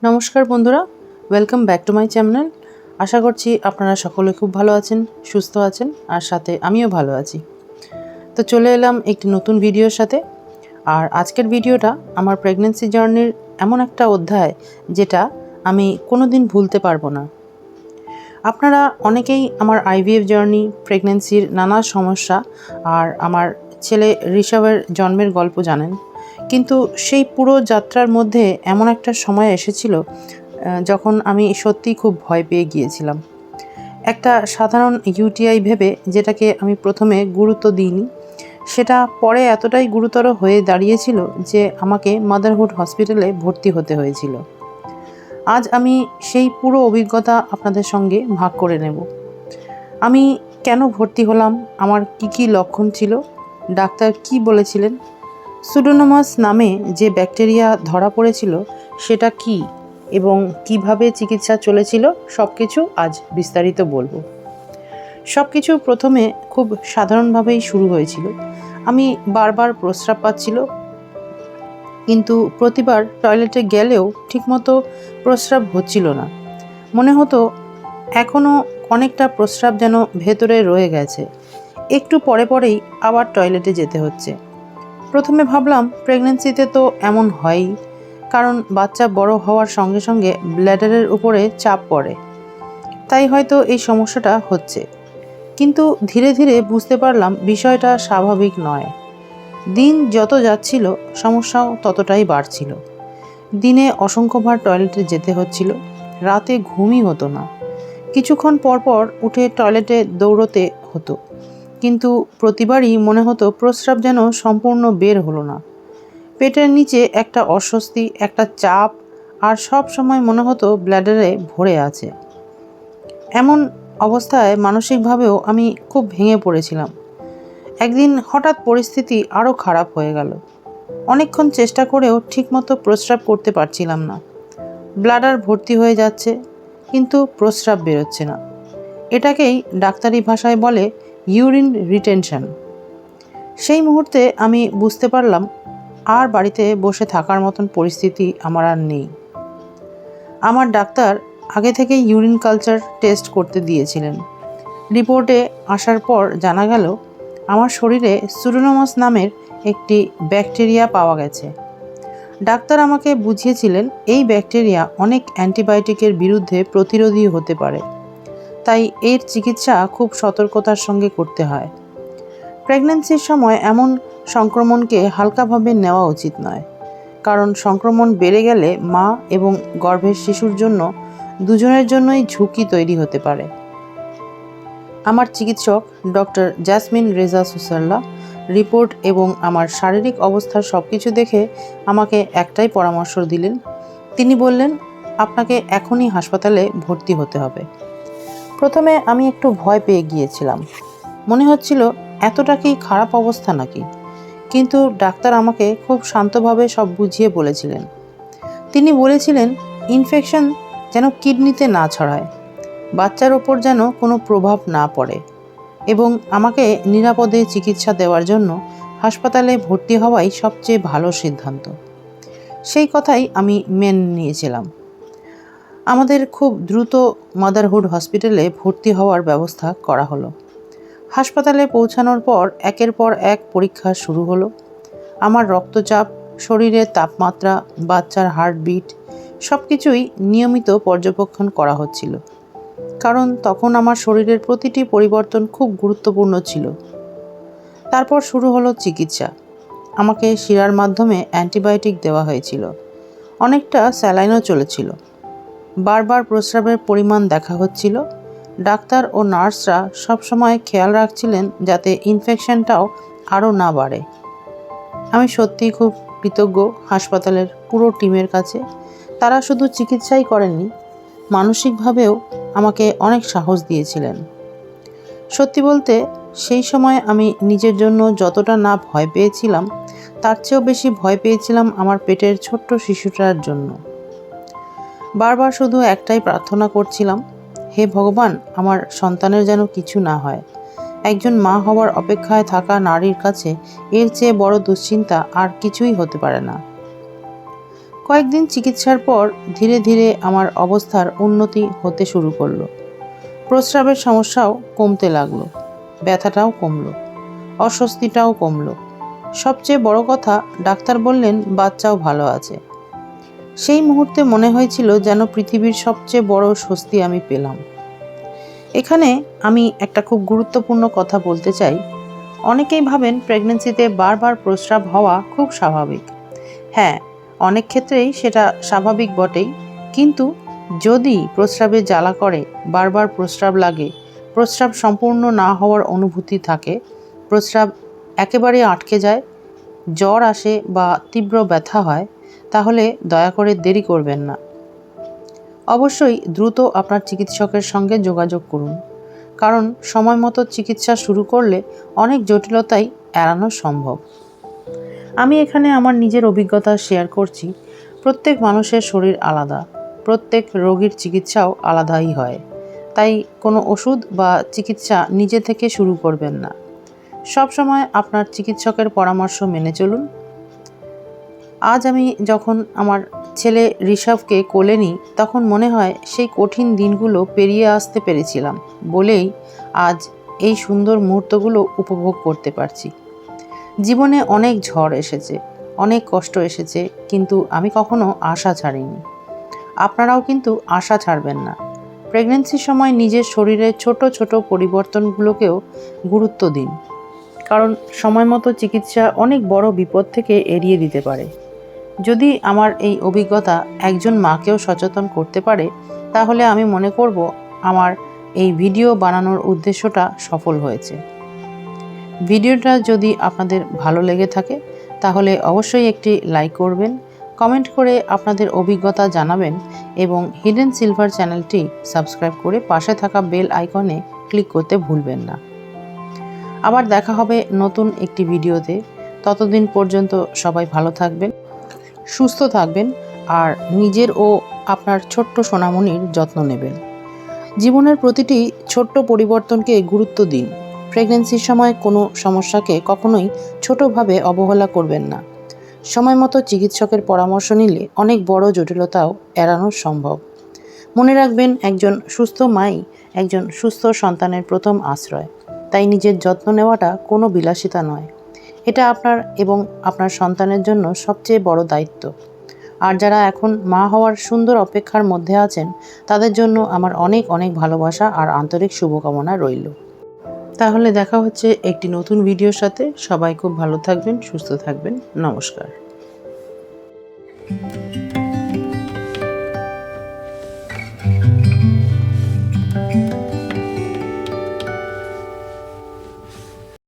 নমস্কার বন্ধুরা, welcome back to my channel. আশা করছি আপনারা সকলে খুব ভালো আছেন, সুস্থ আছেন, আর সাথে আমিও ভালো আছি। তো চলে এলাম একটি নতুন ভিডিওর সাথে। আর আজকের ভিডিওটা আমার প্রেগন্যান্সি জার্নির এমন একটা অধ্যায় যেটা আমি কোনো দিন ভুলতে পারবো না। আপনারা অনেকেই আমার আইভিএফ জার্নি, প্রেগন্যান্সির নানা সমস্যা আর আমার ছেলে ঋষভের জন্মের গল্প জানেন, কিন্তু সেই পুরো যাত্রার মধ্যে এমন একটা সময় এসেছিল যখন আমি সত্যিই খুব ভয় পেয়ে গিয়েছিলাম। একটা সাধারণ ইউটিআই ভেবে যেটাকে আমি প্রথমে গুরুত্ব দিইনি, সেটা পরে এতটাই গুরুতর হয়ে দাঁড়িয়েছিল যে আমাকে মাদারহুড হসপিটালে ভর্তি হতে হয়েছিল। আজ আমি সেই পুরো অভিজ্ঞতা আপনাদের সঙ্গে ভাগ করে নেব। আমি কেন ভর্তি হলাম, আমার কি লক্ষণ ছিল, ডাক্তার কি বলেছিলেন, সুডোমোনাস নামে যে ব্যাকটেরিয়া ধরা পড়েছিল সেটা কি এবং কিভাবে চিকিৎসা চলেছিল, সব কিছু আজ বিস্তারিত বলবো। সব কিছু প্রথমে খুব সাধারণভাবেই শুরু হয়েছিল। আমি বারবার প্রস্রাব পাচ্ছিল, কিন্তু প্রতিবার টয়লেটে গেলেও ঠিকমতো প্রস্রাব হচ্ছিল না। মনে হতো এখনও অনেকটা প্রস্রাব যেন ভেতরে রয়ে গেছে। একটু পরে পরেই আবার টয়লেটে যেতে হচ্ছে। প্রথমে ভাবলাম প্রেগন্যান্সিতে তো এমন হয়ই, কারণ বাচ্চা বড় হওয়ার সঙ্গে সঙ্গে ব্ল্যাডারের উপরে চাপ পড়ে, তাই হয়তো এই সমস্যাটা হচ্ছে। কিন্তু ধীরে ধীরে বুঝতে পারলাম বিষয়টা স্বাভাবিক নয়। দিন যত যাচ্ছিল সমস্যাও ততটাই বাড়ছিল। দিনে অসংখ্যবার টয়লেটে যেতে হচ্ছিল, রাতে ঘুমই হতো না। কিছুক্ষণ পর পর উঠে টয়লেটে দৌড়তে হতো, কিন্তু প্রতিবারই মনে হতো প্রস্রাব যেন সম্পূর্ণ বের হলো না। পেটের নিচে একটা অস্বস্তি, একটা চাপ, আর সব সময় মনে হতো ব্ল্যাডারে ভরে আছে। এমন অবস্থায় মানসিকভাবেও আমি খুব ভেঙে পড়েছিলাম। একদিন হঠাৎ পরিস্থিতি আরও খারাপ হয়ে গেল। অনেকক্ষণ চেষ্টা করেও ঠিকমতো প্রস্রাব করতে পারছিলাম না। ব্লাডার ভর্তি হয়ে যাচ্ছে, কিন্তু প্রস্রাব বেরোচ্ছে না। এটাকেই ডাক্তারি ভাষায় বলে ইউরিন রিটেনশন। সেই মুহূর্তে আমি বুঝতে পারলাম আর বাড়িতে বসে থাকার মতন পরিস্থিতি আমার আর নেই। আমার ডাক্তার আগে থেকেই ইউরিন কালচার টেস্ট করতে দিয়েছিলেন। রিপোর্টে আসার পর জানা গেল আমার শরীরে সুডোমোনাস নামের একটি ব্যাকটেরিয়া পাওয়া গেছে। ডাক্তার আমাকে বুঝিয়েছিলেন এই ব্যাকটেরিয়া অনেক অ্যান্টিবায়োটিকের বিরুদ্ধে প্রতিরোধী হতে পারে, তাই এর চিকিৎসা খুব সতর্কতার সঙ্গে করতে হয়। প্রেগন্যান্সির সময় এমন সংক্রমণকে হালকাভাবে নেওয়া উচিত নয়, কারণ সংক্রমণ বেড়ে গেলে মা এবং গর্ভের শিশুর জন্য দুজনের জন্যই ঝুঁকি তৈরি হতে পারে। আমার চিকিৎসক ডক্টর জ্যাসমিন রেজা সুসাল্লা রিপোর্ট এবং আমার শারীরিক অবস্থার সব কিছু দেখে আমাকে একটাই পরামর্শ দিলেন। তিনি বললেন, আপনাকে এখনই হাসপাতালে ভর্তি হতে হবে। প্রথমে আমি একটু ভয় পেয়ে গিয়েছিলাম। মনে হচ্ছিল এতটা কি খারাপ অবস্থা নাকি, কিন্তু ডাক্তার আমাকে খুব শান্তভাবে সব বুঝিয়ে বলেছিলেন। তিনি বলেছিলেন ইনফেকশন যেন কিডনিতে না ছড়ায়, বাচ্চার ওপর যেন কোনো প্রভাব না পড়ে, এবং আমাকে নিরাপদে চিকিৎসা দেওয়ার জন্য হাসপাতালে ভর্তি হওয়াই সবচেয়ে ভালো সিদ্ধান্ত। সেই কথাই আমি মেনে নিয়েছিলাম। আমাদের খুব দ্রুত মাদারহুড হসপিটালে ভর্তি হওয়ার ব্যবস্থা করা হলো। হাসপাতালে পৌঁছানোর পর একের পর এক পরীক্ষা শুরু হলো। আমার রক্তচাপ, শরীরের তাপমাত্রা, বাচ্চার হার্টবিট সব কিছুই নিয়মিত পর্যবেক্ষণ করা হচ্ছিল, কারণ তখন আমার শরীরের প্রতিটি পরিবর্তন খুব গুরুত্বপূর্ণ ছিল। তারপর শুরু হলো চিকিৎসা। আমাকে শিরার মাধ্যমে অ্যান্টিবায়োটিক দেওয়া হয়েছিল, অনেকটা স্যালাইনও চলেছিল। বারবার প্রস্রাবের পরিমাণ দেখা হচ্ছিল। ডাক্তার ও নার্সরা সবসময় খেয়াল রাখছিলেন যাতে ইনফেকশনটাও আরও না বাড়ে। আমি সত্যিই খুব কৃতজ্ঞ হাসপাতালের পুরো টিমের কাছে। তারা শুধু চিকিৎসাই করেননি, মানসিকভাবেও আমাকে অনেক সাহস দিয়েছিলেন। সত্যি বলতে সেই সময় আমি নিজের জন্য যতটা না ভয় পেয়েছিলাম, তার চেয়েও বেশি ভয় পেয়েছিলাম আমার পেটের ছোট্ট শিশুটার জন্য। বারবার শুধু একটাই প্রার্থনা করছিলাম, হে ভগবান, আমার সন্তানের যেন কিছু না হয়। একজন মা হওয়ার অপেক্ষায় থাকা নারীর কাছে এর চেয়ে বড় দুশ্চিন্তা আর কিছুই হতে পারে না। কয়েকদিন চিকিৎসার পর ধীরে ধীরে আমার অবস্থার উন্নতি হতে শুরু করলো। প্রস্রাবের সমস্যাও কমতে লাগলো, ব্যথাটাও কমলো, অস্বস্তিটাও কমলো। সবচেয়ে বড় কথা, ডাক্তার বললেন বাচ্চাও ভালো আছে। সেই মুহূর্তে মনে হয়েছিল যেন পৃথিবীর সবচেয়ে বড় স্বস্তি আমি পেলাম। এখানে আমি একটা খুব গুরুত্বপূর্ণ কথা বলতে চাই। অনেকেই ভাবেন প্রেগন্যান্সিতে বারবার প্রস্রাব হওয়া খুব স্বাভাবিক। হ্যাঁ, অনেক ক্ষেত্রেই সেটা স্বাভাবিক বটেই, কিন্তু যদি প্রস্রাবে জ্বালা করে, বারবার প্রস্রাব লাগে, প্রস্রাব সম্পূর্ণ না হওয়ার অনুভূতি থাকে, প্রস্রাব একেবারে আটকে যায়, জ্বর আসে বা তীব্র ব্যথা হয়, তাহলে দয়া করে দেরি করবেন না। অবশ্যই দ্রুত আপনার চিকিৎসকের সঙ্গে যোগাযোগ করুন, কারণ সময় মতো চিকিৎসা শুরু করলে অনেক জটিলতাই এড়ানো সম্ভব। আমি এখানে আমার নিজের অভিজ্ঞতা শেয়ার করছি। প্রত্যেক মানুষের শরীর আলাদা, প্রত্যেক রোগীর চিকিৎসাও আলাদাই হয়। তাই কোনো ওষুধ বা চিকিৎসা নিজে থেকে শুরু করবেন না। সব সময় আপনার চিকিৎসকের পরামর্শ মেনে চলুন। আজ আমি যখন আমার ছেলে ঋষভকে কোলে নিই, তখন মনে হয় সেই কঠিন দিনগুলো পেরিয়ে আসতে পেরেছিলাম বলেই আজ এই সুন্দর মুহূর্তগুলো উপভোগ করতে পারছি। জীবনে অনেক ঝড় এসেছে, অনেক কষ্ট এসেছে, কিন্তু আমি কখনো আশা ছাড়িনি। আপনারাও কিন্তু আশা ছাড়বেন না। প্রেগন্যান্সির সময় নিজের শরীরের ছোট ছোট পরিবর্তনগুলোকেও গুরুত্ব দিন, কারণ সময় মতো চিকিৎসা অনেক বড় বিপদ থেকে এড়িয়ে দিতে পারে। যদি আমার এই অভিজ্ঞতা একজন মাকেও সচেতন করতে পারে, তাহলে আমি মনে করব আমার এই ভিডিও বানানোর উদ্দেশ্যটা সফল হয়েছে। ভিডিওটা যদি আপনাদের ভালো লেগে থাকে তাহলে অবশ্যই একটি লাইক করবেন, কমেন্ট করে আপনাদের অভিজ্ঞতা জানাবেন এবং হিডেন সিলভার চ্যানেলটি সাবস্ক্রাইব করে পাশে থাকা বেল আইকনে ক্লিক করতে ভুলবেন না। আবার দেখা হবে নতুন একটি ভিডিওতে। ততদিন পর্যন্ত সবাই ভালো থাকবেন, সুস্থ থাকবেন আর নিজের ও আপনার ছোট্ট সোনামণির যত্ন নেবেন। জীবনের প্রতিটি ছোট্ট পরিবর্তনকে গুরুত্ব দিন। প্রেগন্যান্সির সময় কোনো সমস্যাকে কখনোই ছোটোভাবে অবহেলা করবেন না। সময় মতো চিকিৎসকের পরামর্শ নিলে অনেক বড় জটিলতাও এড়ানো সম্ভব। মনে রাখবেন, একজন সুস্থ মাই একজন সুস্থ সন্তানের প্রথম আশ্রয়। তাই নিজের যত্ন নেওয়াটা কোনো বিলাসিতা নয়, এটা আপনার এবং আপনার সন্তানের জন্য সবচেয়ে বড় দায়িত্ব। আর যারা এখন মা হওয়ার সুন্দর অপেক্ষার মধ্যে আছেন, তাদের জন্য আমার অনেক অনেক ভালোবাসা আর আন্তরিক শুভকামনা রইল। তাহলে দেখা হচ্ছে একটি নতুন ভিডিওর সাথে। সবাই খুব ভালো থাকবেন, সুস্থ থাকবেন। নমস্কার।